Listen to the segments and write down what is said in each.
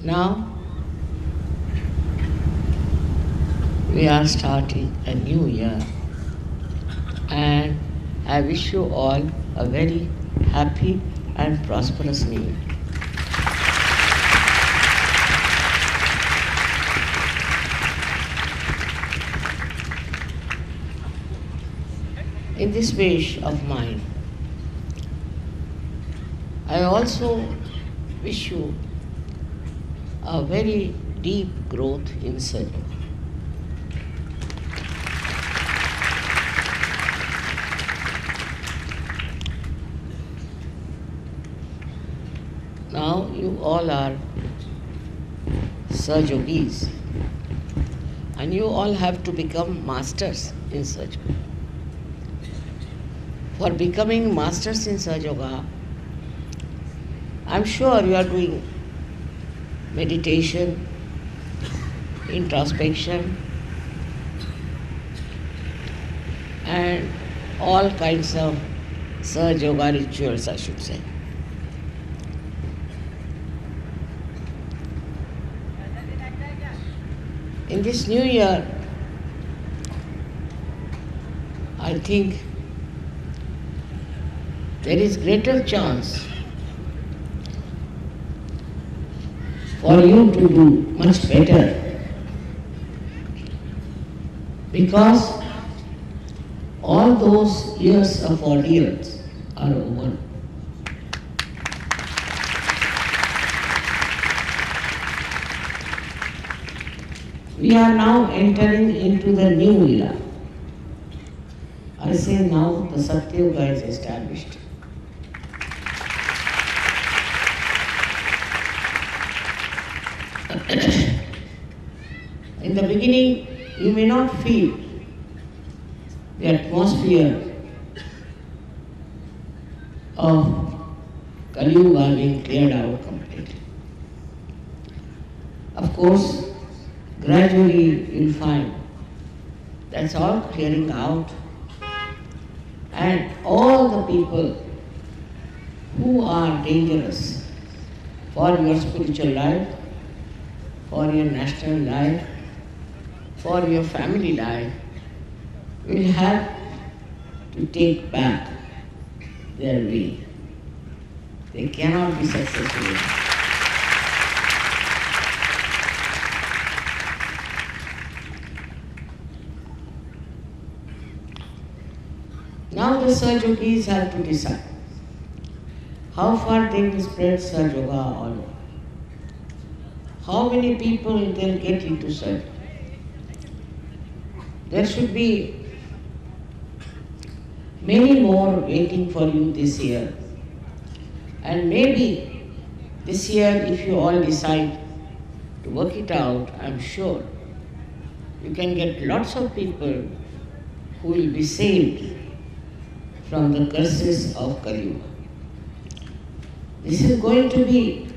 Now we are starting a new year, and I wish you all a very happy and prosperous new year. In this wish of mine, I also wish you a very deep growth in Sadhu. Now you all are Sahajogis, and you all have to become masters in Sahaja. For becoming masters in Sahaja Yoga, I'm sure you are doing meditation, introspection, and all kinds of Sahaja Yoga rituals, I should say. In this new year, I think there is greater chance for you to do much better, because all those years of ordeals are over. We are now entering into the new era. I say now the Satya Yuga is established. In the beginning, you may not feel the atmosphere of Kali Yuga being cleared out completely. Of course, gradually you'll find that's all clearing out, and all the people who are dangerous for your spiritual life, for your national life, for your family life, will have to take back their way. They cannot be successful. Now the Sahajogis have to decide how far they will spread Sahaja Yoga all over. How many people they'll get into Sahaja. There should be many more waiting for you this year. And maybe this year, if you all decide to work it out, I'm sure you can get lots of people who will be saved from the curses of Kali Yuga. This is going to be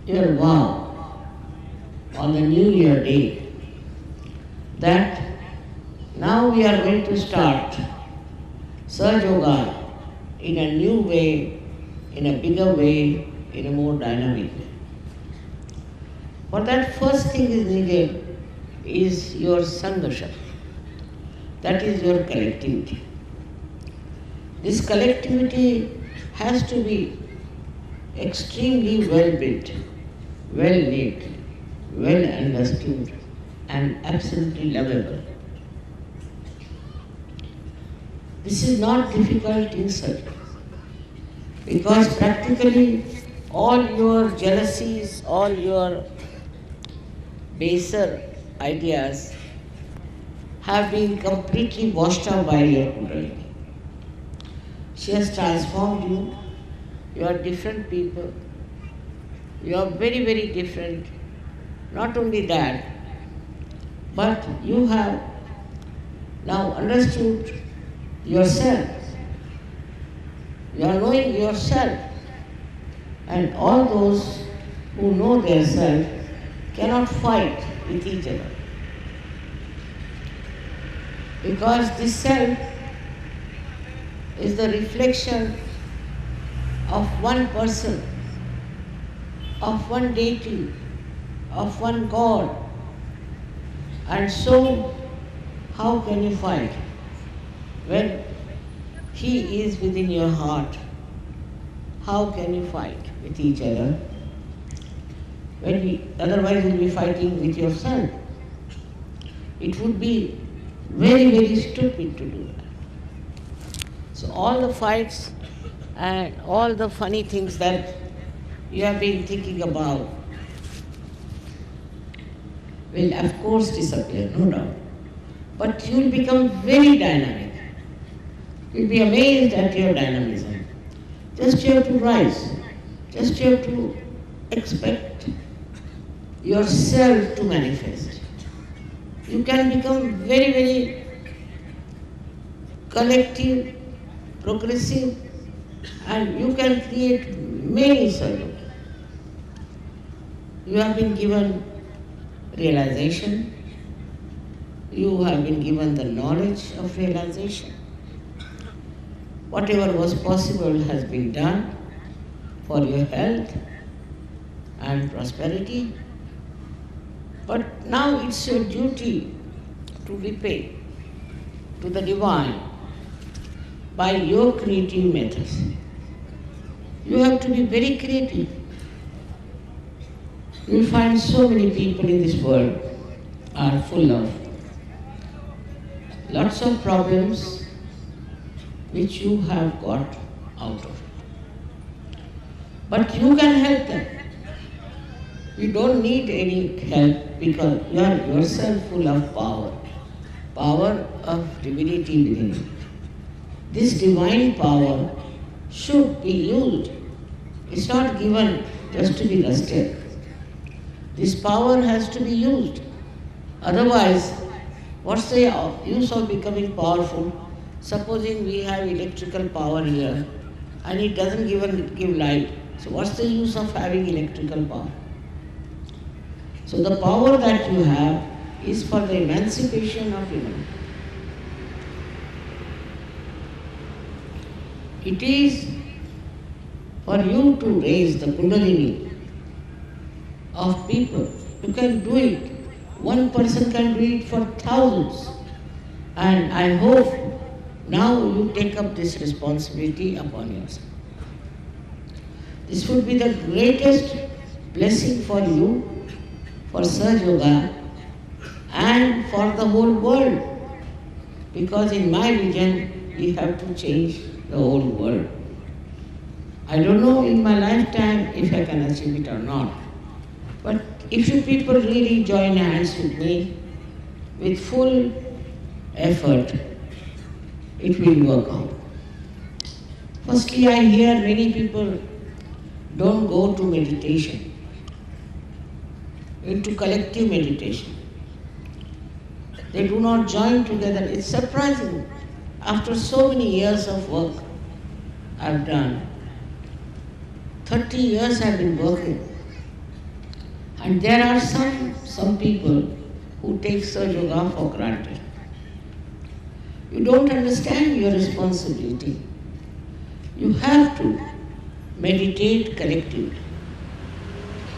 your vow on the New Year day, that now we are going to start Sahaja Yoga in a new way, in a bigger way, in a more dynamic way. For that, first thing is needed is your Sangha Shakti. That is your collectivity. This collectivity has to be extremely well built, well knit, well understood, and absolutely lovable. This is not difficult in search, because practically all your jealousies, all your baser ideas have been completely washed out by your Kundalini. She has transformed you. You are different people. You are very, very different. Not only that, but you have now understood yourself. You are knowing yourself. And all those who know their self cannot fight with each other. Because this self is the reflection of one person of one deity, of one God. And so, how can you fight when He is within your heart? How can you fight with each other? Otherwise you'll be fighting with yourself. It would be very, very stupid to do that. So all the fights and all the funny things that you have been thinking about will of course disappear, no doubt. But you will become very dynamic. You'll be amazed at your dynamism. Just you have to rise. Just you have to expect yourself to manifest. You can become very, very collective, progressive, and you can create many solutions. You have been given realization. You have been given the knowledge of realization. Whatever was possible has been done for your health and prosperity. But now it's your duty to repay to the divine by your creative methods. You have to be very creative. You will find so many people in this world are full of lots of problems which you have got out of. But you can help them. You don't need any help because you are yourself full of power of divinity within you. This divine power should be used. It's not given just to be lusted. This power has to be used. Otherwise, what's the use of becoming powerful? Supposing we have electrical power here and it doesn't give light. So what's the use of having electrical power? So the power that you have is for the emancipation of humanity. It is for you to raise the Kundalini of people. You can do it. One person can do it for thousands. And I hope now you take up this responsibility upon yourself. This would be the greatest blessing for you, for Sahaja Yoga, and for the whole world. Because in my vision, we have to change the whole world. I don't know in my lifetime if I can achieve it or not. But if you people really join hands with me, with full effort, it will work out. Firstly, I hear many people don't go to meditation, into collective meditation. They do not join together. It's surprising. After so many years of work I've done, 30 years I've been working. And there are some people who take Sahaja Yoga for granted. You don't understand your responsibility. You have to meditate collectively.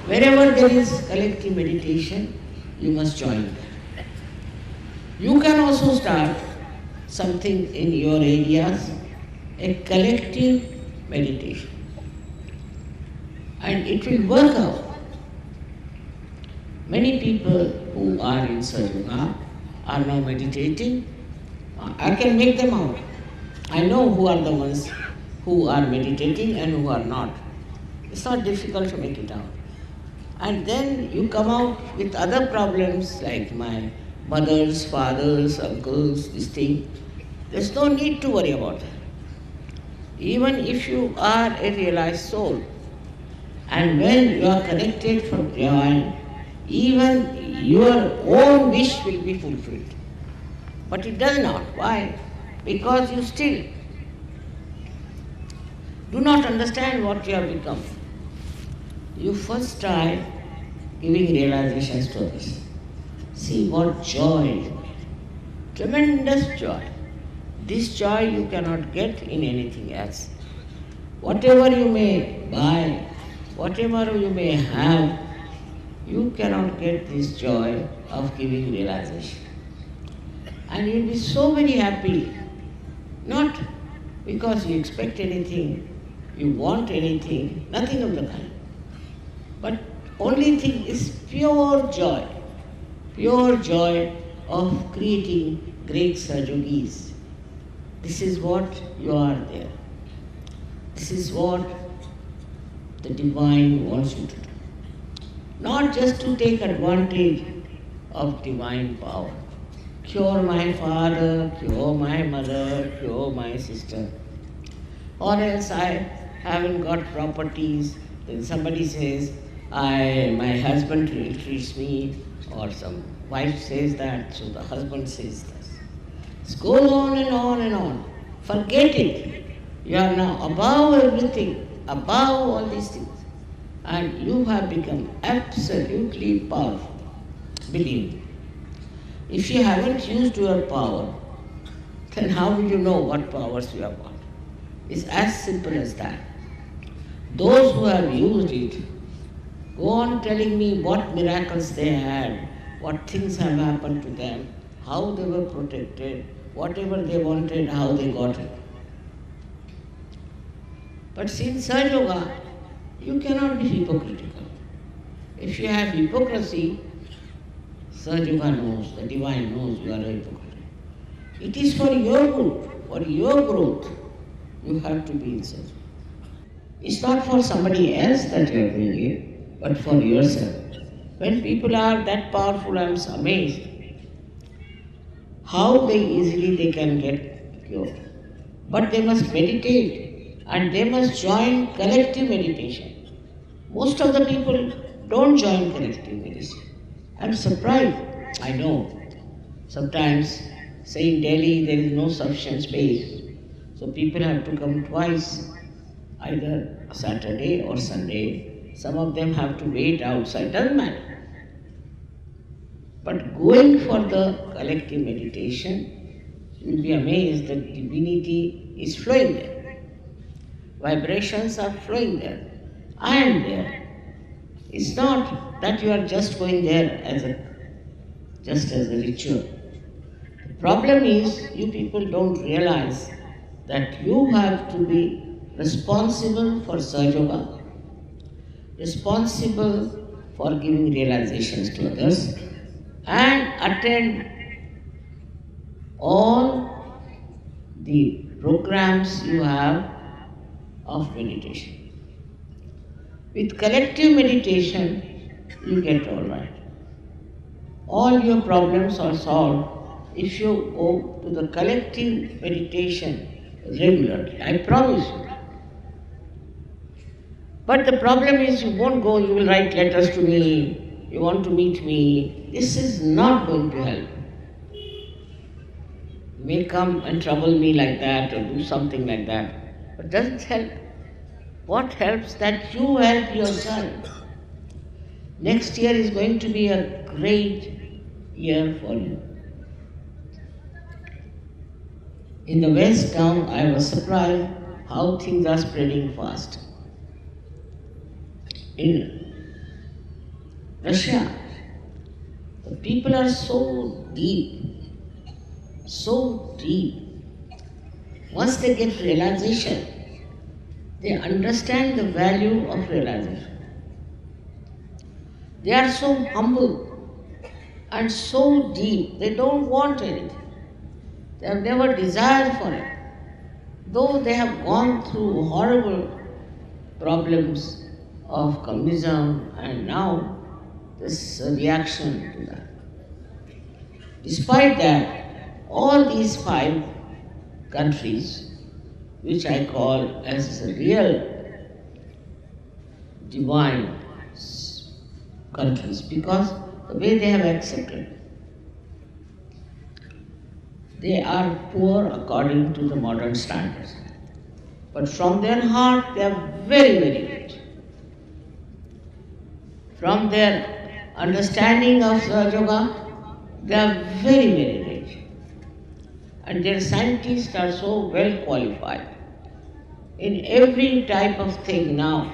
Wherever there is collective meditation, you must join. You can also start something in your areas, a collective meditation. And it will work out. Many people who are in Sahaja Yoga are now meditating. I can make them out. I know who are the ones who are meditating and who are not. It's not difficult to make it out. And then you come out with other problems like my mothers, fathers, uncles, this thing. There's no need to worry about that. Even if you are a realized soul, and when you are connected from divine, even your own wish will be fulfilled. But it does not. Why? Because you still do not understand what you have become. You first try giving realizations to others. See what joy, tremendous joy. This joy you cannot get in anything else. Whatever you may buy, whatever you may have, you cannot get this joy of giving realization. And you'll be so very happy, not because you expect anything, you want anything, nothing of the kind. But only thing is pure joy of creating great Sahajogis. This is what you are there. This is what the divine wants you to do. Not just to take advantage of divine power. Cure my father, cure my mother, cure my sister. Or else I haven't got properties, then somebody says, my husband treats me, or some wife says that, so the husband says this. It goes on and on and on. Forget it. You are now above everything, above all these things. And you have become absolutely powerful. Believe me. If you haven't used your power, then how will you know what powers you have got? It's as simple as that. Those who have used it, go on telling me what miracles they had, what things have happened to them, how they were protected, whatever they wanted, how they got it. But since Sahaja Yoga, you cannot be hypocritical. If you have hypocrisy, Sahaja Yoga knows, the divine knows you are a hypocrite. It is for your good, for your growth, you have to be in Sahaja Yoga. It's not for somebody else that you are doing it, but for yourself. When people are that powerful, I am amazed how easily they can get cured. But they must meditate and they must join collective meditation. Most of the people don't join collective meditation. I'm surprised. I know. Sometimes, say in Delhi, there is no sufficient space. So people have to come twice, either Saturday or Sunday. Some of them have to wait outside, doesn't matter. But going for the collective meditation, you'll be amazed that divinity is flowing there. Vibrations are flowing there. I am there. It's not that you are just going there just as a ritual. The problem is you people don't realize that you have to be responsible for Sahaja Yoga, responsible for giving realizations to others, and attend all the programs you have of meditation. With collective meditation, you get all right. All your problems are solved if you go to the collective meditation regularly. I promise you. But the problem is you won't go, you will write letters to me, you want to meet me. This is not going to help. You may come and trouble me like that or do something like that, but it doesn't help. What helps? That you help yourself. Next year is going to be a great year for you. In the West now, I was surprised how things are spreading fast. In Russia, the people are so deep, so deep. Once they get realization, they understand the value of realization. They are so humble and so deep, they don't want anything. They have never desired for it. Though they have gone through horrible problems of communism and now this reaction to that. Despite that, all these 5 countries, which I call as real divine countries, because the way they have accepted, they are poor according to the modern standards. But from their heart, they are very, very rich. From their understanding of Sahaja Yoga, they are very, very rich. And their scientists are so well qualified. In every type of thing now,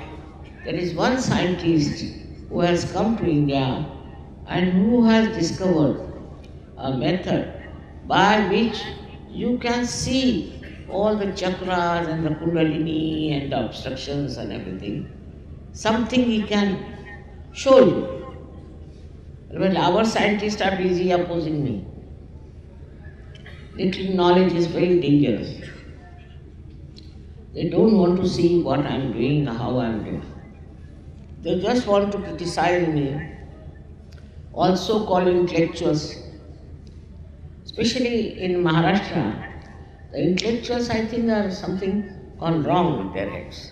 there is one scientist who has come to India and who has discovered a method by which you can see all the chakras and the kundalini and the obstructions and everything. Something he can show you. Well, our scientists are busy opposing me. Little knowledge is very dangerous. They don't want to see what I am doing, how I am doing. They just want to criticize me, also calling intellectuals. Especially in Maharashtra, the intellectuals, I think, are something gone wrong with their heads.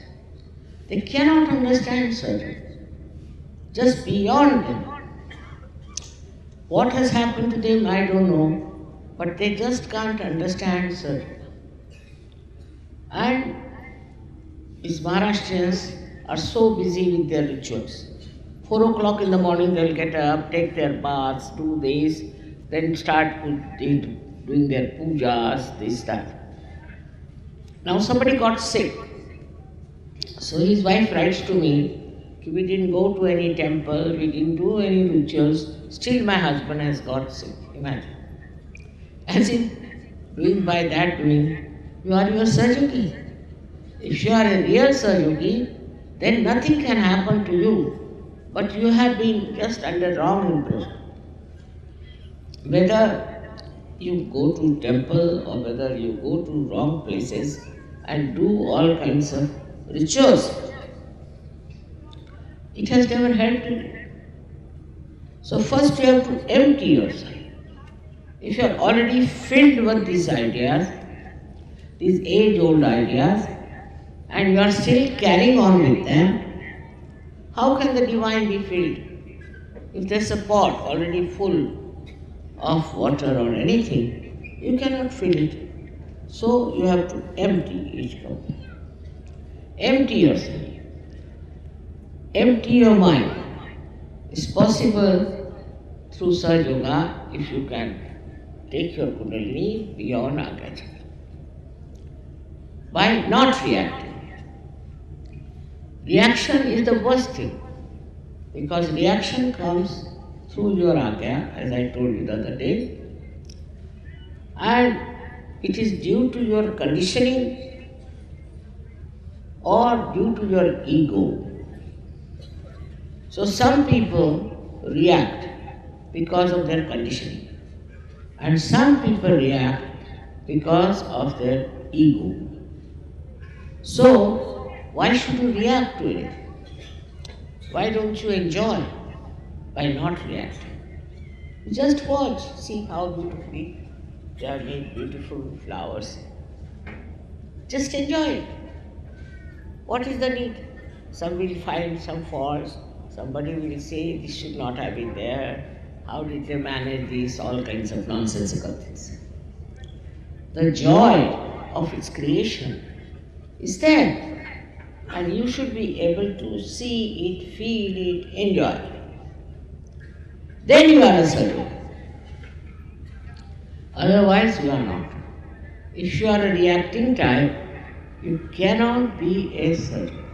They cannot understand surgery. Just beyond them. What has happened to them, I don't know, but they just can't understand surgery. And these Maharashtrians are so busy with their rituals. 4 o'clock in the morning they'll get up, take their baths, do this, then start doing their pujas, this, that. Now somebody got sick. So his wife writes to me, we didn't go to any temple, we didn't do any rituals, still my husband has got sick. Imagine. As if doing, you are your Sahaja. If you are a real Sahaja, then nothing can happen to you, but you have been just under wrong impression. Whether you go to temple or whether you go to wrong places and do all kinds of rituals, it has never helped you. So first you have to empty yourself. If you are already filled with these ideas, these age-old ideas, and you are still carrying on with them, how can the divine be filled? If there's a pot already full of water or anything, you cannot fill it. So you have to empty each cup. Empty yourself. Empty your mind. It's possible through Sahaja Yoga if you can take your Kundalini beyond Agya Chakra. By not reacting. Reaction is the worst thing, because reaction comes through your Agya, as I told you the other day, and it is due to your conditioning or due to your ego. So some people react because of their conditioning, and some people react because of their ego. So, why should you react to it? Why don't you enjoy by not reacting? Just watch, see how beautifully they have made beautiful flowers. Just enjoy it. What is the need? Some will find some faults, somebody will say this should not have been there, how did they manage this, all kinds of nonsensical things. The joy of its creation is there. And you should be able to see it, feel it, enjoy it. Then you are a Sahaja. Otherwise you are not. If you are a reacting type, you cannot be a Sahaja.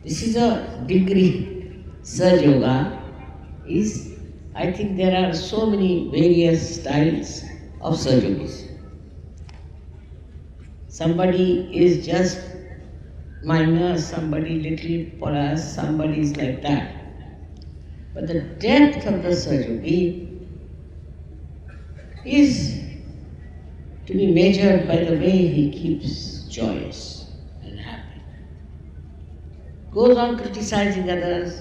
This is a degree. Sahaja Yoga is, I think there are so many various styles of Sahaja. Somebody is just minor, somebody little plus, somebody is like that. But the depth of the Sahaja is to be measured by the way he keeps joyous and happy. Goes on criticizing others,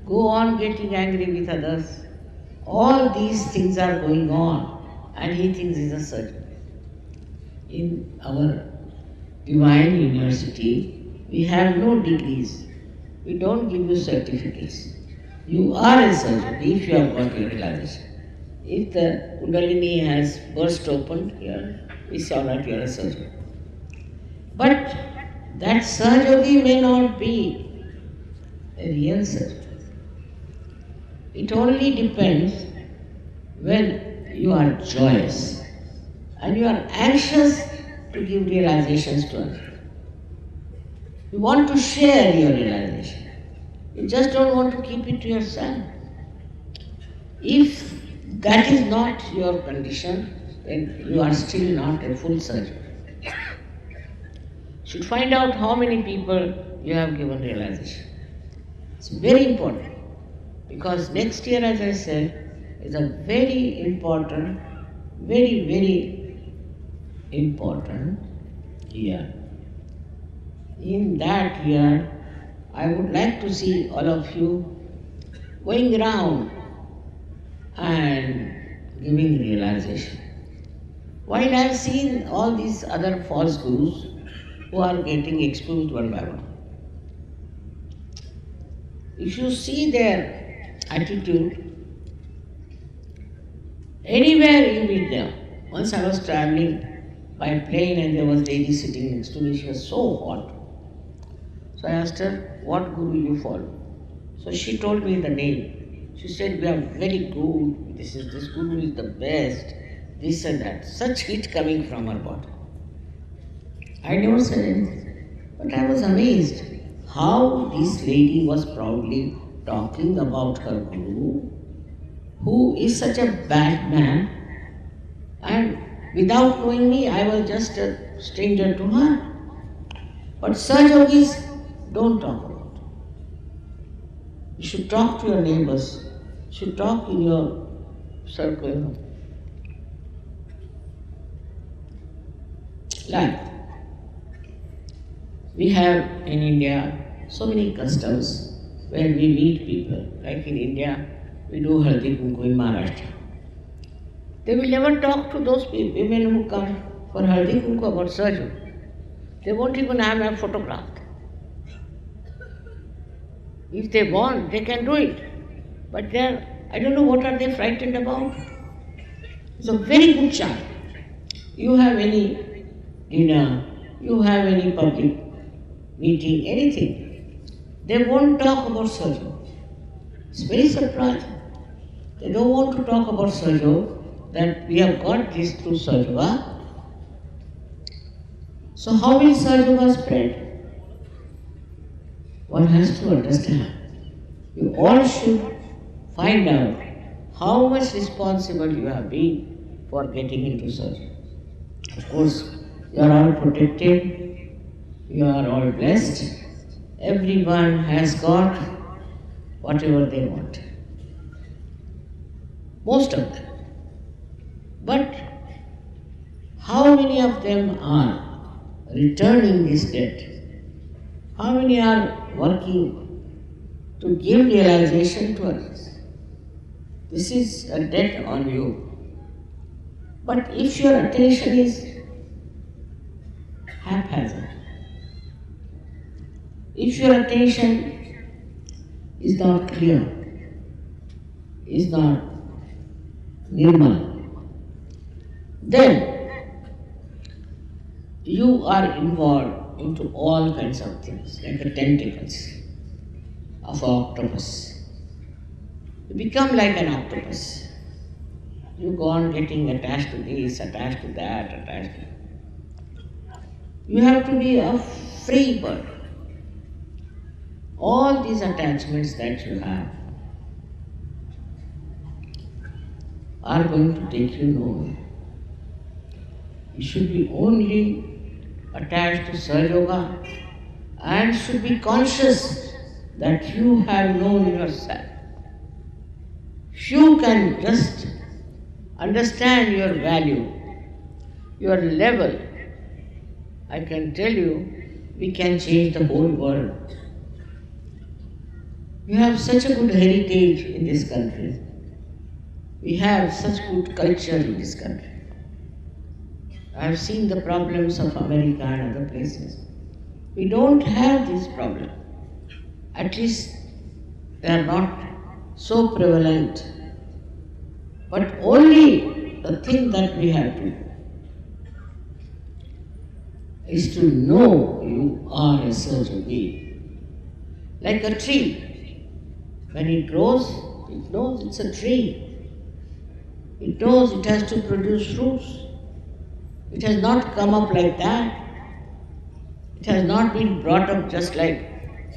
go on getting angry with others. All these things are going on and he thinks he's a Sahaja. In our Divine University, we have no degrees. We don't give you certificates. You are a Sahaja if you have got your realization. If the Kundalini has burst open here, we say, all right, you are a Sahaja. But that Sahaja may not be a real Sahaja. It only depends when you are joyous and you are anxious to give realizations to others. You want to share your realization. You just don't want to keep it to yourself. If that is not your condition, then you are still not a full surgeon. You should find out how many people you have given realization. It's very important because next year, as I said, is a very important, very important year. In that year, I would like to see all of you going around and giving realization. While I have seen all these other false gurus who are getting exposed one by one, if you see their attitude, anywhere you meet them. Once I was traveling by plane and there was a lady sitting next to me, she was so hot. So I asked her, what guru you follow? So she told me the name. She said, we are very good, this guru is the best, this and that. Such heat coming from her body. I never said anything, but I was amazed how this lady was proudly talking about her guru, who is such a bad man, and without knowing me, I was just a stranger to her. But Sahaja Yogis don't talk about it. You should talk to your neighbors. You should talk in your circle. Like, we have in India so many customs where we meet people. Like in India, we do Haldi Kunku in Maharashtra. They will never talk to those people, women who come for Haldi Kunku about Sahaja. They won't even have a photograph. If they want, they can do it. But I don't know what are they frightened about. It's a very good chance. You have any dinner, you have any public meeting, anything. They won't talk about Sahaja. It's very surprising. They don't want to talk about Sahaja, that we have got this through Sahaja. So how will Sahaja spread? One has to understand. You all should find out how much responsible you have been for getting into Sahaja. Of course, you are all protected, you are all blessed. Everyone has got whatever they want. Most of them. But how many of them are returning this debt? How many are working to give realization to others? This is a debt on you. But if your attention is haphazard, if your attention is not clear, is not nirmal, then you are involved into all kinds of things, like the tentacles of an octopus. You become like an octopus. You go on getting attached to this, attached to that, attached to that. You have to be a free bird. All these attachments that you have are going to take you nowhere. You should be only attached to Sahaja Yoga and should be conscious that you have known yourself. If you can just understand your value, your level, I can tell you, we can change the whole world. We have such a good heritage in this country. We have such good culture in this country. I have seen the problems of America and other places. We don't have this problem. At least they are not so prevalent. But only the thing that we have to do is to know you are a certain being. Like a tree. When it grows, it knows it's a tree. It knows it has to produce fruits. It has not come up like that. It It has not been brought up just like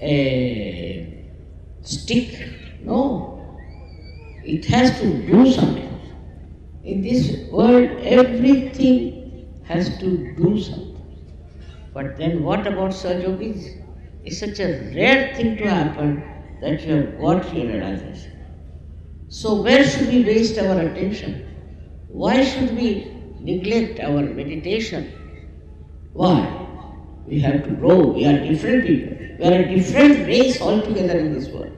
a stick. No, it has to do something. In this world, everything has to do something. But then what about Saj Yogis? It's such a rare thing to happen that you have got your realization. So where should we waste our attention? Why should we neglect our meditation? Why? We have to grow. We are different people. We are a different race altogether in this world.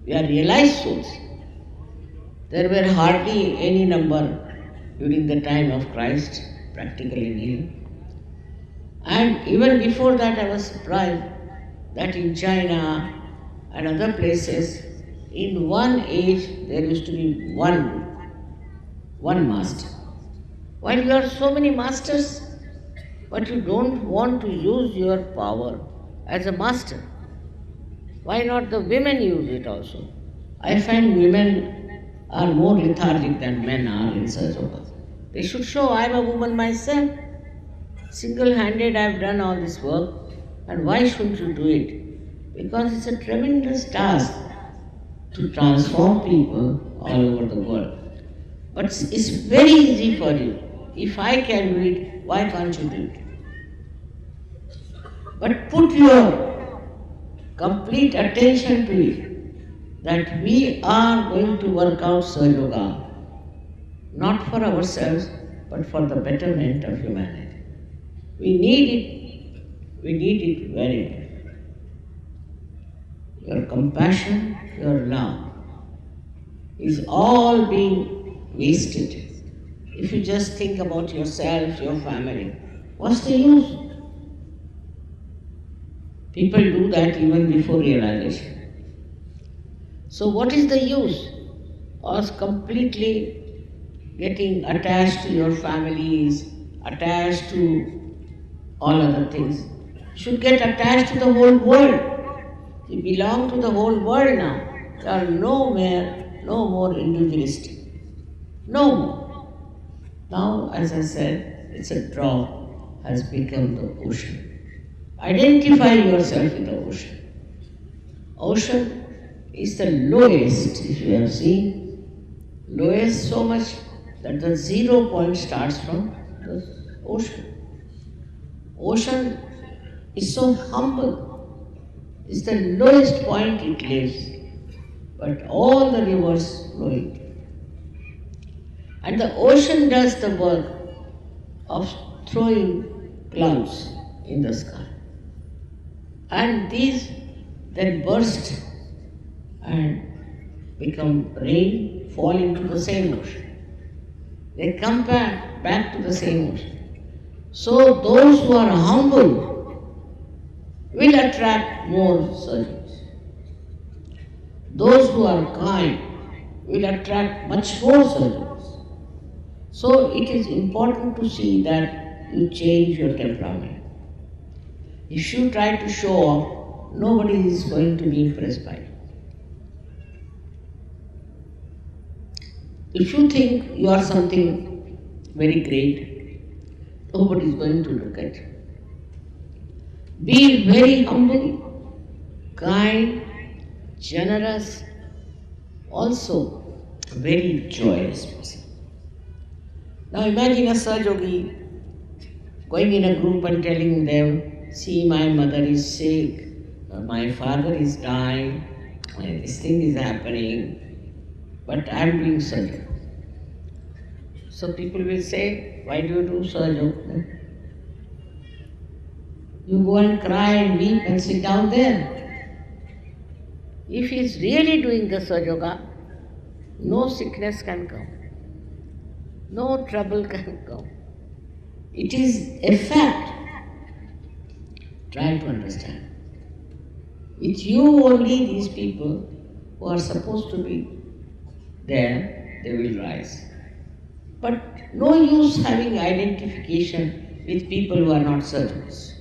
We are realized souls. There were hardly any number during the time of Christ, practically nil. And even before that, I was surprised that in China and other places, in one age, there used to be one master. While you are so many masters, but you don't want to use your power as a master. Why not the women use it also? I find women are more lethargic than men are in such work. They should show I am a woman myself. Single-handed I have done all this work, and why shouldn't you do it? Because it's a tremendous task to transform people all over the world. But it's very easy for you. If I can do it, why can't you do it? But put your complete attention to it, that we are going to work out Sahaja Yoga, not for ourselves, but for the betterment of humanity. We need it very much. Your compassion, your love is all being wasted. If you just think about yourself, your family, what's the use? People do that even before realization. So what is the use of completely getting attached to your families, attached to all other things? You should get attached to the whole world. You belong to the whole world now. You are no more individualistic. No more. Now, as I said, it's a drop has become the ocean. Identify yourself with the ocean. Ocean is the lowest, if you have seen, lowest so much that the 0 point starts from the ocean. Ocean is so humble. It's the lowest point it lives, but all the rivers flow it. And the ocean does the work of throwing clouds in the sky. And these then burst and become rain, fall into the same ocean. They come back to the same ocean. So those who are humble will attract more servants. Those who are kind will attract much more servants. So it is important to see that you change your temperament. If you try to show off, nobody is going to be impressed by you. If you think you are something very great, nobody is going to look at you. Be very humble, kind, generous, also very joyous person. Now imagine a Sahaja Yogi going in a group and telling them, see, my mother is sick, my father is dying, this thing is happening, but I am doing Sahaja Yoga. So people will say, why do you do Sahaja Yoga? You go and cry and weep and sit down there. If he is really doing the Sahaja Yoga, no sickness can come, no trouble can come. It is a fact. Try to understand. With you only, these people who are supposed to be there, they will rise. But no use having identification with people who are not servants.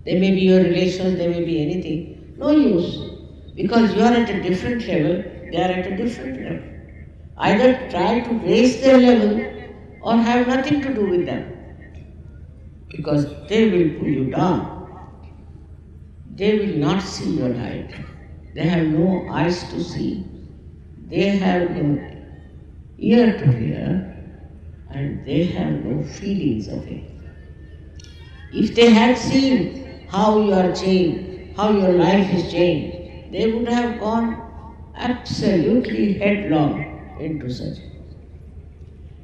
They may be your relations, they may be anything. No use. Because you are at a different level, they are at a different level. Either try to raise their level or have nothing to do with them. because they will pull you down. They will not see your light. They have no eyes to see. They have no ear to hear, and they have no feelings of it. If they had seen how you are changed, how your life is changed, they would have gone absolutely headlong into such.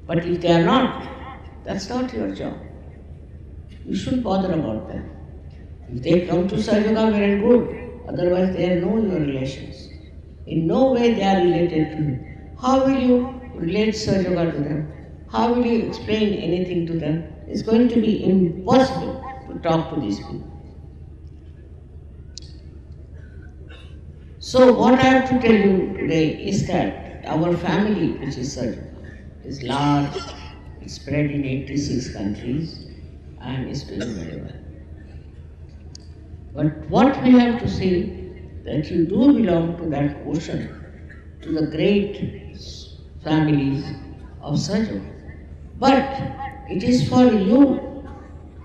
But if they are not, that's not your job. You shouldn't bother about them. If they come to Sahaja Yoga, well and good. Otherwise, they know your relations. In no way they are related to you. How will you relate Sahaja Yoga to them? How will you explain anything to them? It's going to be impossible to talk to these people. So what I have to tell you today is that our family, which is Sahaja Yoga, is large, it's spread in 86 countries, and is doing very well. But what we have to see, that you do belong to that ocean, to the great families of Sahaja Yoga. But it is for you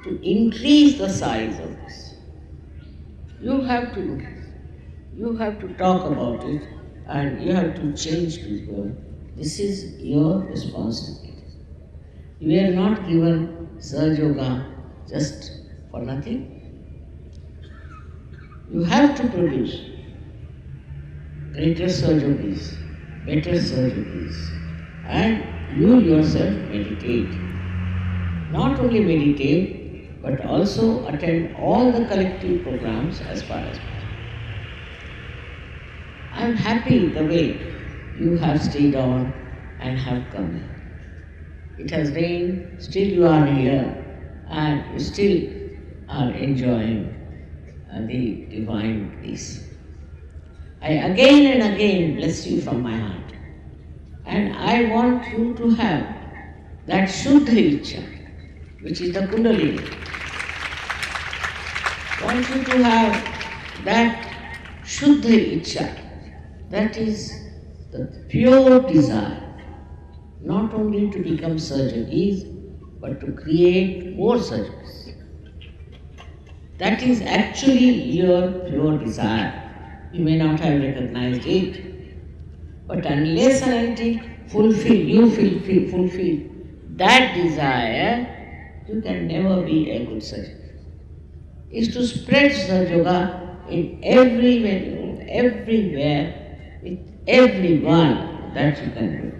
to increase the size of this. You have to talk about it, and you have to change people. This is your responsibility. You are not given Sahaja Yoga just for nothing. You have to produce greater Sahaja Yogis, better Sahaja Yogis, and you yourself meditate. Not only meditate, but also attend all the collective programs as far as possible. I am happy the way you have stayed on and have come here. It has rained, still you are here, and you still are enjoying the divine peace. I again and again bless you from my heart. And I want you to have that Shuddha Ichcha, which is the Kundalini. I want you to have that Shuddha Ichcha, that is the pure desire, not only to become Sahaja Yogis, but to create more Sahaja Yogis. That is actually your pure desire. You may not have recognized it, but unless and until you fulfill that desire, you can never be a good Sahaja Yogi. Is to spread Sahaja Yoga in every venue, everywhere, with everyone that you can do.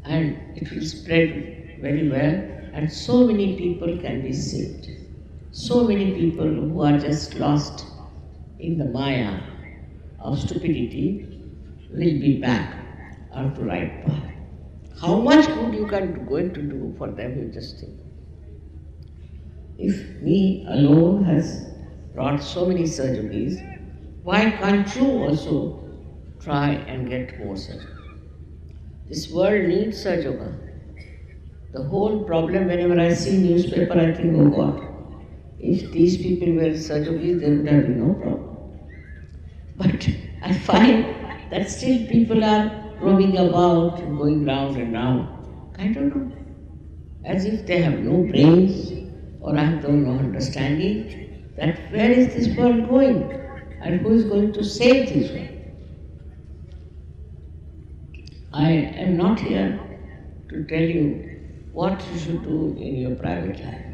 And it will spread very well, and so many people can be saved. So many people who are just lost in the maya of stupidity will be back on the right path. How much good you can going to do for them, you just think. If me alone has brought so many Sahaja Yogis, why can't you also try and get more Sahaja Yoga? This world needs Sahaja Yoga. The whole problem, whenever I see newspaper, I think, oh God, if these people were Sahaja Yogis, there would have been no problem. But I find that still people are roaming about, going round and round. I don't know. As if they have no brains, or I have no understanding that where is this world going, and who is going to save this world. I am not here to tell you what you should do in your private life.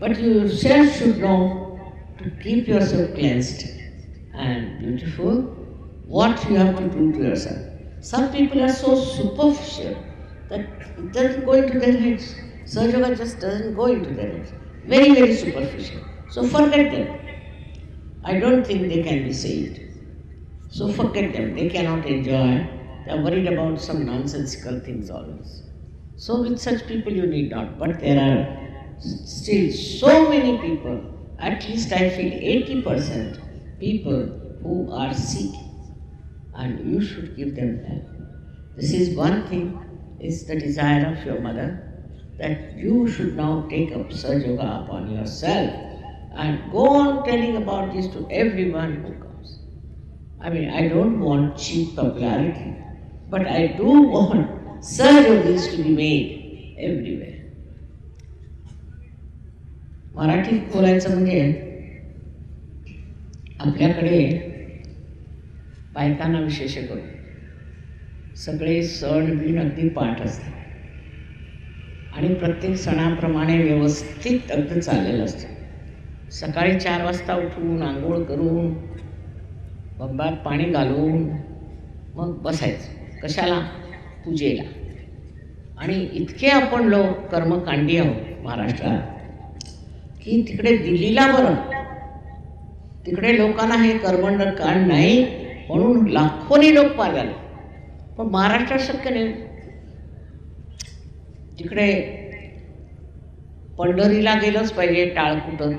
But you yourself should know to keep yourself cleansed and beautiful, what you have to do to yourself. Some people are so superficial that it doesn't go into their heads. Sahaja Yoga just doesn't go into their heads. Very, very superficial. So forget them. I don't think they can be saved. So forget them. They cannot enjoy. They are worried about some nonsensical things always. So with such people you need not. But there are still so many people, at least I feel 80% people who are sick, and you should give them help. This is one thing, is the desire of your mother, that you should now take up Sahaja Yoga upon yourself and go on telling about this to everyone who comes. I mean, I don't want cheap popularity, but I do want Sahaja Yogis to be made everywhere. मराठीत बोलायचं म्हणजे आपल्याकडे बायकांना विशेष करून सगळे सण बिन अगदी पाठ असतात आणि प्रत्येक सणाप्रमाणे व्यवस्थित अगदी चाललेलं असतं. सकाळी 4 वाजता उठून आंघोळ करून बंबात पाणी घालून मग बसायचं. कशाला? पूजेला. आणि इतके आपण लोक कर्मकांडी आहोत महाराष्ट्रात की तिकडे दिल्लीला बरं, तिकडे लोकांना हे कर्मकांड नाही म्हणून लाखोनी लोक पार झाले. पण महाराष्ट्रात शक्य नाही. तिकडे पंढरीला गेलंच पाहिजे टाळ कुटत.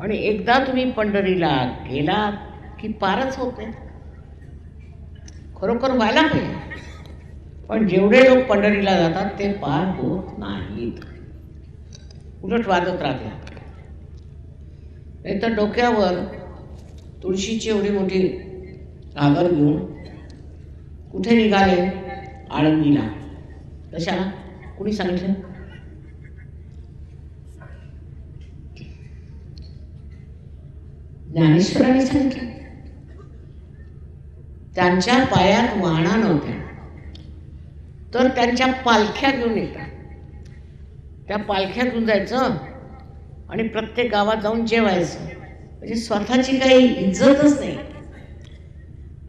आणि एकदा तुम्ही पंढरीला गेला की पारच होत नाही. खरोखर व्हायला पाहिजे. पण जेवढे लोक पंढरीला जातात ते पार होत नाहीत, उलट वाजत राहते. नाही तर डोक्यावर तुळशीची एवढी मोठी घागर घेऊन कुठे निघाले? आळंदीला. कशाला? कुणी सांगितलं? ज्ञानेश्वरांनी सांगितलं. त्यांच्या पायात वाहना नव्हत्या तर त्यांच्या पालख्या घेऊन येतात. त्या पालख्या घेऊन जायचं आणि प्रत्येक गावात जाऊन जेवायचं. म्हणजे स्वतःची काही इज्जतच नाही.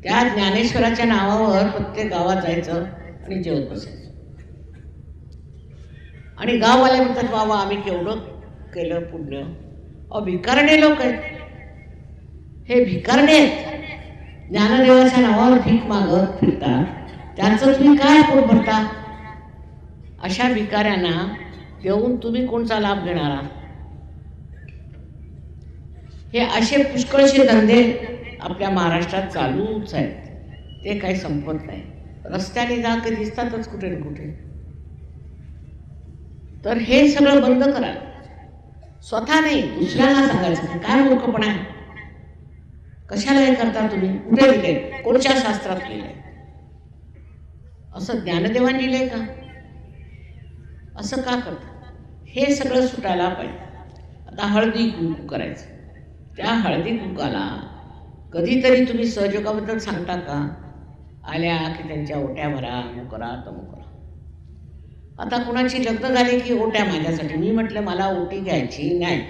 त्या ज्ञानेश्वराच्या नावावर प्रत्येक गावात जायचं आणि जेवत बसायचं. आणि गाववाले म्हणतात बाबा आम्ही केवढं केलं पुण्य. भिकारणे लोक आहेत हे, भिकारणे आहेत. ज्ञानदेवाच्या नावावर भीक मागत फिरतात. त्यांचं तुम्ही काय पोट भरता? अशा भिकाऱ्यांना देऊन तुम्ही कोणचा लाभ घेणारा? हे असे पुष्कळशे धंदे आपल्या महाराष्ट्रात चालूच आहेत. ते काही संपत नाही. रस्त्याने जा की दिसतातच कुठे ना कुठे. तर हे सगळं बंद करा. स्वतः नाही, दुसऱ्यांना सांगायचं. काय मूर्खपणा आहे? कशाला हे करता तुम्ही? कुठे लिहिले? कोणत्या शास्त्रात लिहिलंय? असं ज्ञानदेवांनी लिहिलंय का? असं का करता? हे सगळं सुटायला पाहिजे. आता हळदी कुंकू करायचं. त्या हळदी कुंकाला कधीतरी तुम्ही सहयोगाबद्दल सांगता का? आल्या की त्यांच्या ओट्या भरा, अमुक करा, तमुक करा. आता कुणाची लग्न झाली की ओट्या माझ्यासाठी. मी म्हटलं मला ओटी घ्यायची नाही.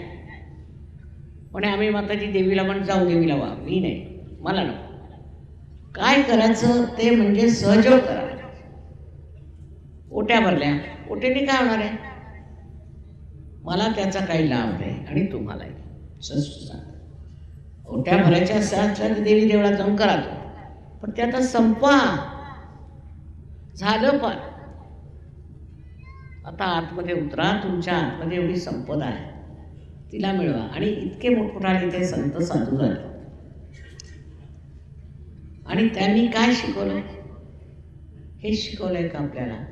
म्हणे आम्ही माताजी देवीला पण जाऊ, देवीला वा. मी नाही, मला नको. काय करायचं ते म्हणजे सहयोग करा. ओट्या भरल्या, ओट्याने काय होणार आहे? मला त्याचा काही लाभ नाही आणि तुम्हालाही. ओट्या भरायच्या असतात देवी देवळात जाऊन करा तो. पण ते आता संपवा. झालं पार. आता आतमध्ये उतरा. तुमच्या आतमध्ये एवढी संपदा आहे, तिला मिळवा. आणि इतके मोठमोठाले ते संत साधू झाले. आणि त्यांनी काय शिकवलं? हे शिकवलंय का आपल्याला?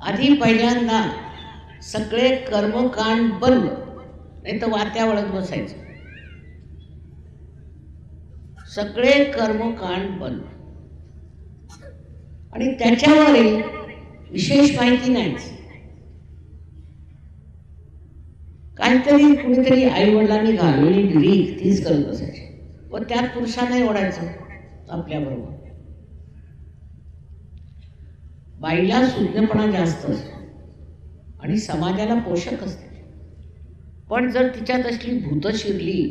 आधी पहिल्यांदा सगळे कर्मकांड बंद, नाही तर वात्या वळत बसायचं. सगळे कर्मकांड बंद. आणि त्याच्यावरही विशेष माहिती नाहीच. काहीतरी कुणीतरी आई वडिलांनी घालवली रीत तीच करत असायची. व त्यात पुरुषांनाही ओढायचं आपल्याबरोबर. बाईला सुज्ञपणा जास्त असतो आणि समाजाला पोषक असते. पण जर तिच्यात असली भूत शिरली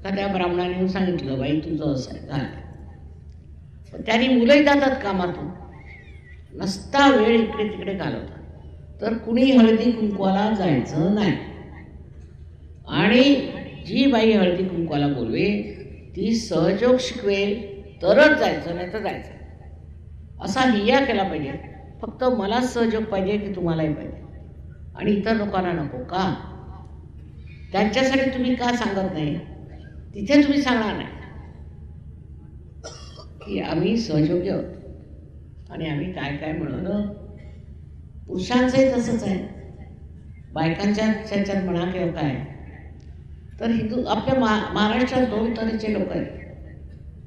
का त्या ब्राह्मणाने येऊन सांगितलं बाई तुझं असं आहे घाल. पण त्याने मुलंही जातात कामातून. नसता वेळ इकडे तिकडे घालवतात. तर कुणी हळदी कुंकवाला जायचं नाही. आणि जी बाई हळदी कुंकवाला बोलवे ती सहयोग शिकवेल तरच जायचं, नाही तर जायचं. असा हिया केला पाहिजे. फक्त मला सहयोग पाहिजे की तुम्हालाही पाहिजे आणि इतर लोकांना नको का? त्यांच्यासाठी तुम्ही का सांगत नाही? तिथे तुम्ही सांगणार नाही की आम्ही सहयोगी आहोत आणि आम्ही काय काय मिळवलं. पुरुषांचंही तसंच आहे. बायकांच्या ह्याच्यात म्हणा किंवा काय. तर हिंदू आपल्या महाराष्ट्रात 2 तऱ्हेचे लोक आहेत.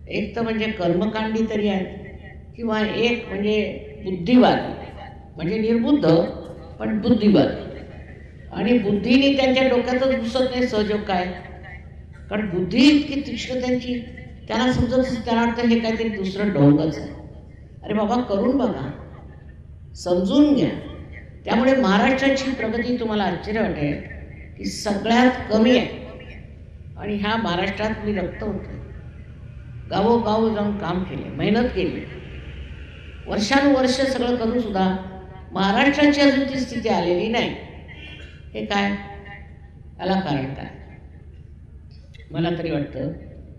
एक तर म्हणजे कर्मकांडी तरी आहेत किंवा एक म्हणजे बुद्धिवादी, म्हणजे निर्बुद्ध पण बुद्धिवादी आणि बुद्धीने त्यांच्या डोक्यातच घुसत नाही सहयोग काय, कारण बुद्धी इतकी तीक्ष्ण त्यांची, त्यांना समजत, त्यांना वाटतं हे काहीतरी दुसरं ढोंगच आहे. अरे बाबा करून बघा, समजून घ्या. त्यामुळे महाराष्ट्राची प्रगती तुम्हाला आश्चर्य वाटेल की सगळ्यात कमी आहे. आणि ह्या महाराष्ट्रात मी रक्त होते, गावोगाव जाऊन काम केले, मेहनत केली, वर्षानुवर्ष सगळं करून सुद्धा महाराष्ट्राची अजून ती स्थिती आलेली नाही. हे काय, याला कारण काय? मला तरी वाटतं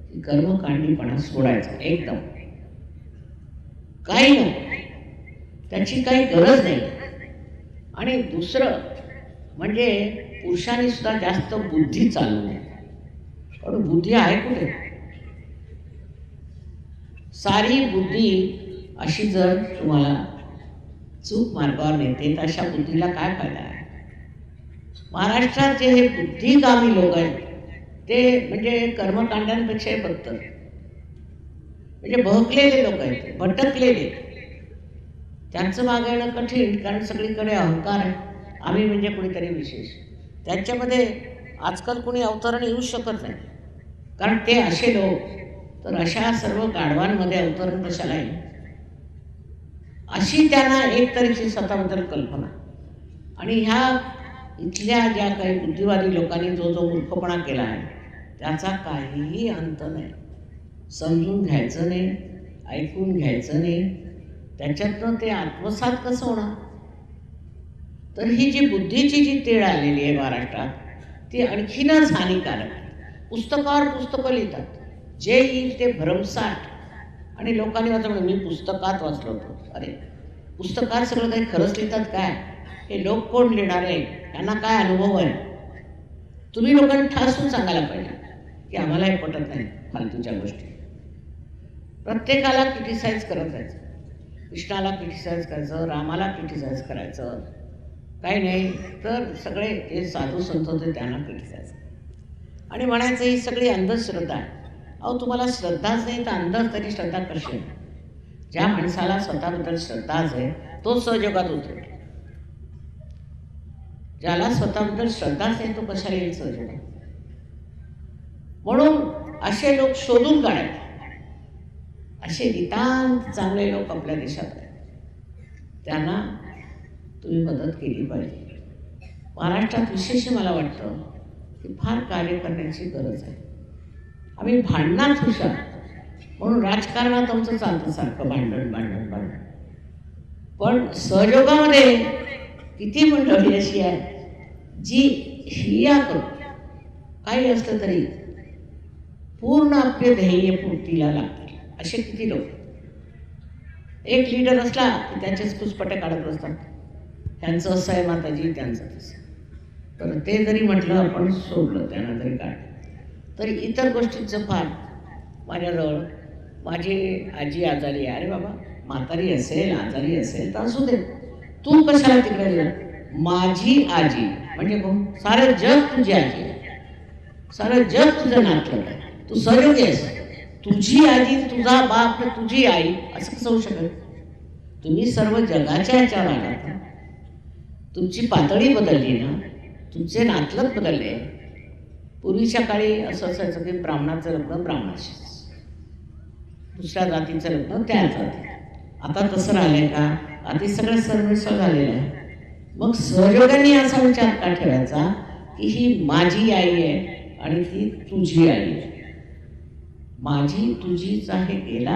की कर्मकांडीपणा सोडायचा एकदम, काही नाही, त्याची काही गरज नाही. आणि दुसरं म्हणजे पुरुषांनी सुद्धा जास्त बुद्धी चालू नये, कारण बुद्धी आहे कुठे? सारी बुद्धी अशी जर तुम्हाला चूक मार्गावर नेते तर अशा बुद्धीला काय फायदा आहे? महाराष्ट्रात जे हे बुद्धिगामी लोक आहेत ते म्हणजे कर्मकांडांपेक्षा बघतात, म्हणजे बहकलेले लोक आहेत, भटकलेले. त्यांचं मागे येणं कठीण, कारण सगळीकडे अहंकार आहे, आम्ही म्हणजे कोणीतरी विशेष. त्यांच्यामध्ये आजकाल कोणी अवतरण येऊ शकत नाही, कारण ते असे लोक. तर अशा सर्व गाढवांमध्ये अवतरण कशाला येईल? अशी त्यांना एक तऱ्हेची स्वतःबद्दल कल्पना. आणि ह्या इथल्या ज्या काही बुद्धिवादी लोकांनी जो जो मूर्खपणा केला आहे त्याचा काहीही अंत नाही. समजून घ्यायचं नाही, ऐकून घ्यायचं नाही, त्याच्यातनं ते आत्मसात कसं होणार? तर ही जी बुद्धीची जी तेढ आलेली आहे महाराष्ट्रात ती आणखीनच हानिकारक आहे. पुस्तकावर पुस्तकं लिहितात, जे येईल ते भरमसाठ. आणि लोकांनी आता म्हणून मी पुस्तकात वाचलं होतं. अरे पुस्तकात सगळं काही खरंच लिहितात काय? हे लोक कोण लिहिणार आहे? त्यांना काय अनुभव आहे? तुम्ही लोकांनी ठासून सांगायला पाहिजे की आम्हाला हे पटत नाही फालतूच्या गोष्टी. प्रत्येकाला क्रिटिसाइज करत जायचं, कृष्णाला क्रिटिसाइज करायचं, रामाला क्रिटिसाइज करायचं, काही नाही तर सगळे जे साधू संत होते त्यांना क्रिटिसाइज आणि म्हणायचं ही सगळी अंधश्रद्धा आहे. अहो तुम्हाला श्रद्धाच नाही तर अंधच तरी श्रद्धा कशी? ज्या माणसाला स्वतःबद्दल श्रद्धाच आहे तो सहयोगात उतरेल, ज्याला स्वतःबद्दल श्रद्धाच नाही तो कशाला येईल सहयोगात? म्हणून असे लोक शोधून काढायचे. असे नितांत चांगले लोक आपल्या देशात आहेत, त्यांना तुम्ही मदत केली पाहिजे. महाराष्ट्रात विशेष मला वाटतं की फार कार्य करण्याची गरज आहे. आम्ही भांडणात हुशार, म्हणून राजकारणात आमचं चालतं सारखं भांडण भांडण भांडण. पण सहयोगामध्ये किती मंडळी अशी आहे जी हिया करू काही असलं तरी पूर्ण आपले ध्येय पूर्तीला लागतील. असे किती लोक. एक लीडर असला की त्याचेच खुसपटे काढत बसतात, त्यांचं असं आहे माताजी, त्यांचं तसं. तर ते जरी म्हटलं आपण सोडलं त्यांना तरी काय, तरी इतर गोष्टींचं फार. माझ्याजवळ माझी आजी आजारी आहे. अरे बाबा म्हातारी असेल आजारी असेल तर असू दे, तू कशाला तिकडे गेला? माझी आजी म्हणजे कोण? सारं जग तुझी आजी आहे, सारं जग तुझं नातलं आहे, तू सहयोगी आहेस. तुझी आजी, तुझा बाप, तुझी आई असं कसं होऊ शकत? तुम्ही सर्व जगाच्या ह्याच्यावर आलात, तुमची पातळी बदलली ना, तुमचे नातलग बदलले. पूर्वीच्या काळी असं असायचं की ब्राह्मणाचं लग्न ब्राह्मणाशी, दुसऱ्या जातीचं लग्न त्या जाती. आता तसं राहिलंय का? आता सगळं सर्वस्व झालेलं आहे. मग सहयोगाने असा विचार का ठेवायचा की ही माझी आई आहे आणि ती तुझी आई आहे? माझी तुझीच आहे गेला,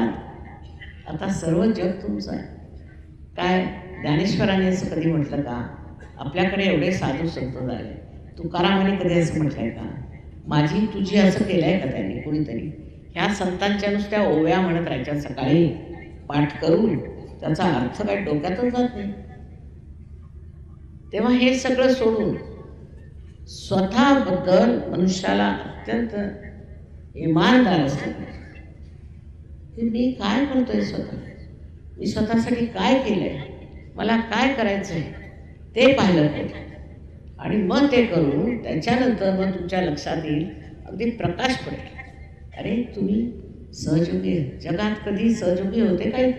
आता सर्व जग तुमचं आहे. काय ज्ञानेश्वराने असं कधी म्हटलं का? आपल्याकडे एवढे साधू संत झाले, तुकारामाने कधी असं म्हटलंय का? माझी तुझी असं केलंय का त्यांनी कोणीतरी? ह्या संतांच्या नुसत्या ओव्या म्हणत राहायच्या सकाळी पाठ करून, त्याचा अर्थ काय डोक्यातच जात नाही. तेव्हा हे सगळं सोडून स्वतःबद्दल मनुष्याला अत्यंत इमानदार असतं की मी काय करतोय, स्वतः मी स्वतःसाठी काय केलंय, मला काय करायचंय ते पाहिलं पाहिजे. आणि मग ते करून त्याच्यानंतर मग तुमच्या लक्षात येईल, अगदी प्रकाश पडेल. अरे तुम्ही सहयोगी, जगात कधी सहयोगी होते काय?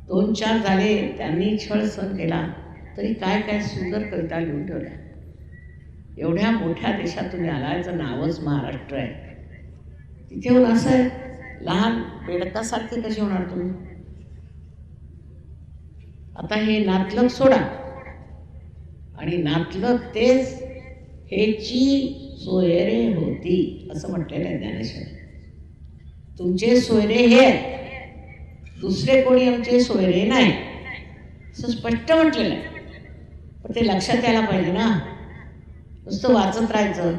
2-4 झाले, त्यांनी छळ सहन केला, तरी काय काय सुंदर कविता लिहून ठेवल्या. एवढ्या मोठ्या देशात तुम्ही आलायचं नावच महाराष्ट्र आहे, तिथे येऊन असं आहे लहान बेडकासारखे कसे होणार तुम्ही? आता हे नातलग सोडा, आणि नातलग तेच हेची सोयरे होती असं म्हटलेलं आहे ज्ञानेश्वर. तुमचे सोयरे हे आहेत, दुसरे कोणी आमचे सोयरे नाही असं स्पष्ट म्हटलेलं आहे. पण ते लक्षात यायला पाहिजे ना. नुसतं वाचत राहायचं,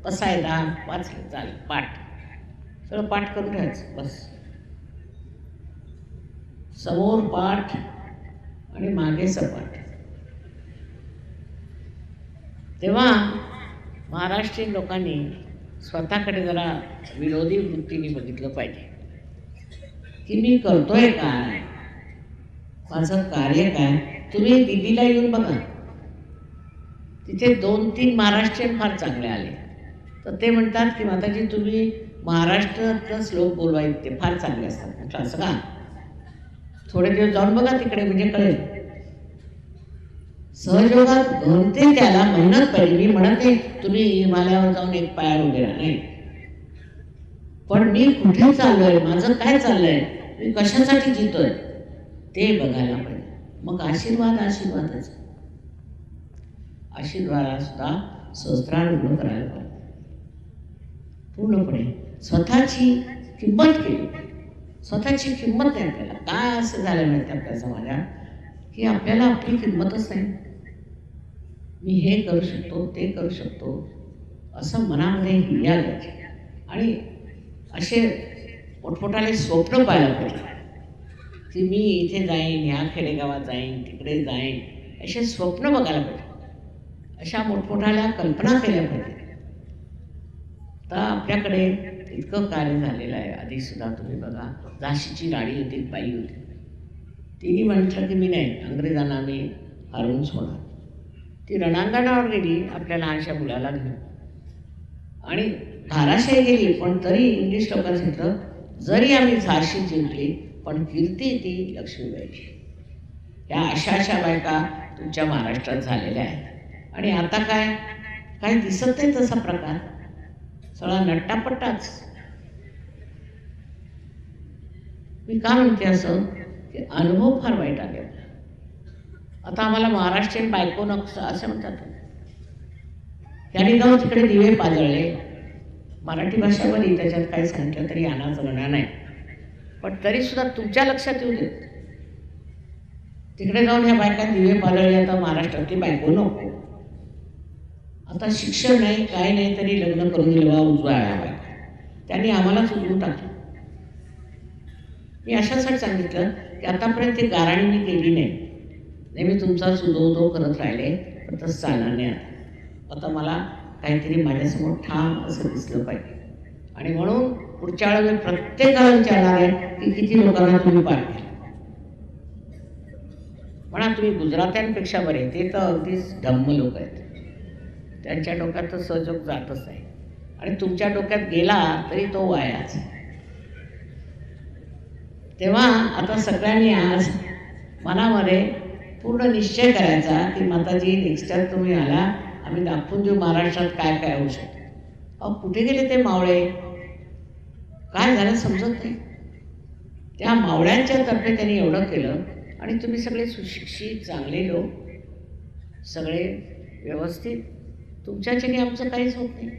बसायला वाचलं चालेल, पाठ सगळं पाठ करून ठेवायचं बस. समोर पाठ आणि मागे सपाट. तेव्हा महाराष्ट्रीयन लोकांनी स्वतःकडे जरा विनोदी वृत्तीने बघितलं पाहिजे की मी करतोय काय, माझं कार्य काय. तुम्ही दिल्लीला येऊन बघा, तिथे 2-3 महाराष्ट्रीयन फार चांगले आले, तर ते म्हणतात की माताजी तुम्ही महाराष्ट्रातलं श्लोक बोलवायचे ते फार चांगले असतात. म्हटलं असं का? थोडे दिवस जाऊन बघा तिकडे म्हणजे कळेल. सहयोगात घडते त्याला मेहनत पाहिजे. मी म्हणत नाही तुम्ही हिमालयावर जाऊन एक पायावर उभे राहा, नाही. पण मी कुठे चाललोय, माझं काय चाललंय, मी कशासाठी जितोय ते बघायला पाहिजे. मग आशीर्वाद आशीर्वादच. आशीर्वादाला सुद्धा सहस्त्रानुग्रह करायला पाहिजे. पूर्णपणे स्वतःची किंमत केली. स्वतःची किंमत नाही आपल्याला. काय असं झालं माहिती आपल्या समाजात की आपल्याला आपली किंमतच नाही. मी हे करू शकतो, ते करू शकतो असं मनामध्ये हिया द्यायची, आणि असे मोठमोठाले स्वप्न पाहायला पाहिजे की मी इथे जाईन, ह्या खेडेगावात जाईन, तिकडे जाईन, असे स्वप्न बघायला पाहिजे. अशा मोठमोठ्याल्या कल्पना केल्या पाहिजे. तर आपल्याकडे इतकं कार्य झालेलं आहे. आधीसुद्धा तुम्ही बघा, झाशीची राणी होती, बाई होती, तिने म्हटलं की मी नाही, अंग्रेजांना मी हरवून सोडणार. ती रणांगणावर गेली आपल्या लहानशा मुलाला घेऊन, आणि धाराशाही गेली, पण तरी इंग्लिश लोकांनी सांगितलं जरी आम्ही झाशी जिंकली पण कीर्ती ती लक्ष्मीबाईची. या अशा बायका तुमच्या महाराष्ट्रात झालेल्या आहेत. आणि आता काय काही दिसत नाही तसा प्रकार, सगळा नट्टापट्टाच. मी का म्हणते असं की अनुभव फार वाईट आले. आता आम्हाला महाराष्ट्रीयन बायको नको असं म्हणतात. त्यांनी जाऊन तिकडे दिवे पाजळले. मराठी भाषा बरी, त्याच्यात काही सांगितलं तरी आणायचं म्हणा नाही, पण तरीसुद्धा तुमच्या लक्षात येऊ देत. तिकडे जाऊन ह्या बायका दिवे पाजळले, आता महाराष्ट्रातली बायको नको. आता शिक्षण नाही, काय नाही, तरी लग्न करून दिलं बा उजवाळ्या बायका. त्यांनी आम्हालाच उजवून टाकलं. मी अशासाठी सांगितलं की आतापर्यंत ती गाराणी मी केली नाही, नेहमी तुमचा सुदो करत राहिले, पण तसं चालणार नाही. आता मला काहीतरी माझ्यासमोर ठाम असं दिसलं पाहिजे. आणि म्हणून पुढच्या वेळेला मी प्रत्येकाला विचारणार आहे की किती लोकांना तुम्ही पाठ केलं. म्हणा तुम्ही गुजरात्यांपेक्षा बरे, ते तर अगदीच धम्म लोक आहेत, त्यांच्या डोक्यात तर सहयोग जातच नाही, आणि तुमच्या डोक्यात गेला तरी तो वायाच. तेव्हा आता सगळ्यांनी आज मनामध्ये पूर्ण निश्चय करायचा की माताजी नेक्स्ट टाइम तुम्ही आला, आम्ही दाखवून देऊ महाराष्ट्रात काय काय होऊ शकतं. अहो कुठे गेले ते मावळे, काय झालं समजत नाही. त्या मावळ्यांच्या तर्फे त्यांनी एवढं केलं, आणि तुम्ही सगळे सुशिक्षित चांगले लोक, सगळे व्यवस्थित, तुमच्याच्याने आमचं काहीच होत नाही.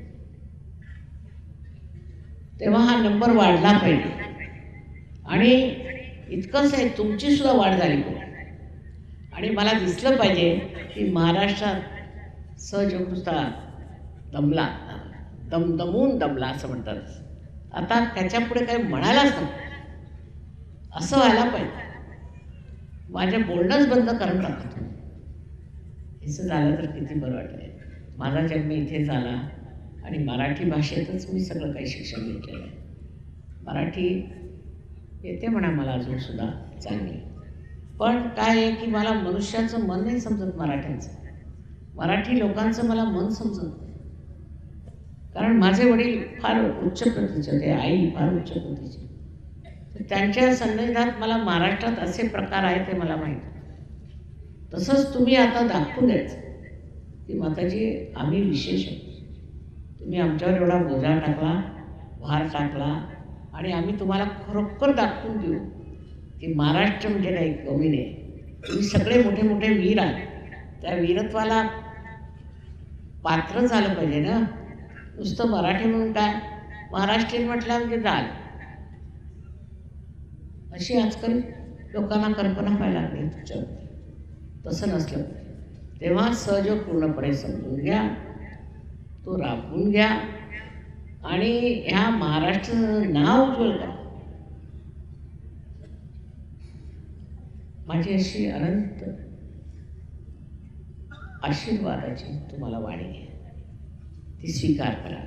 तेव्हा हा नंबर वाढला पाहिजे. आणि इतकंच आहे, तुमची सुद्धा वाढ झाली पाहिजे. आणि मला दिसलं पाहिजे की महाराष्ट्रात सहयोग नुसता दमला, दमदमून दमला असं म्हणतात. आता त्याच्या पुढे काही म्हणायलाच नको असं व्हायला पाहिजे. माझे बोलणंच बंद करून टाकतो. असं झालं तर किती बरं वाटेल. माझा जन्म इथे झाला आणि मराठी भाषेतच मी सगळं काही शिक्षण घेतलेलं आहे. मराठी येते म्हणा मला अजूनसुद्धा चांगली, पण काय आहे की मला मनुष्याचं मन नाही समजत मराठ्यांचं. मराठी लोकांचं मला मन समजत नाही, कारण माझे वडील फार उच्च प्रतीचे होते, आई फार उच्च प्रतीची. तर त्यांच्या सन्निधानात मला महाराष्ट्रात असे प्रकार आहेत ते मला माहीत. तसंच तुम्ही आता दाखवून द्यायचं की माताजी आम्ही विशेष आहोत. तुम्ही आमच्यावर एवढा बोजा टाकला, भार टाकला आणि आम्ही तुम्हाला खरोखर दाखवून देऊ की महाराष्ट्र म्हणजे काही कमी नाही. तुम्ही सगळे मोठे मोठे वीर आहात. त्या वीरत्वाला पात्र झालं पाहिजे ना. नुसतं मराठी म्हणून काय, महाराष्ट्रीयन म्हटलं म्हणजे झालं, अशी आजकाल लोकांना कल्पना व्हायला लागली तुमच्यावरती. तसं नसलं पाहिजे. तेव्हा सहयोग पूर्णपणे समजून घ्या, तो राबवून घ्या आणि ह्या महाराष्ट्राचं नाव उज्ज्वल करा. माझी अशी अनंत आशीर्वादाची तुम्हाला वाणी आहे, ती स्वीकार करा.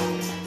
Thank you.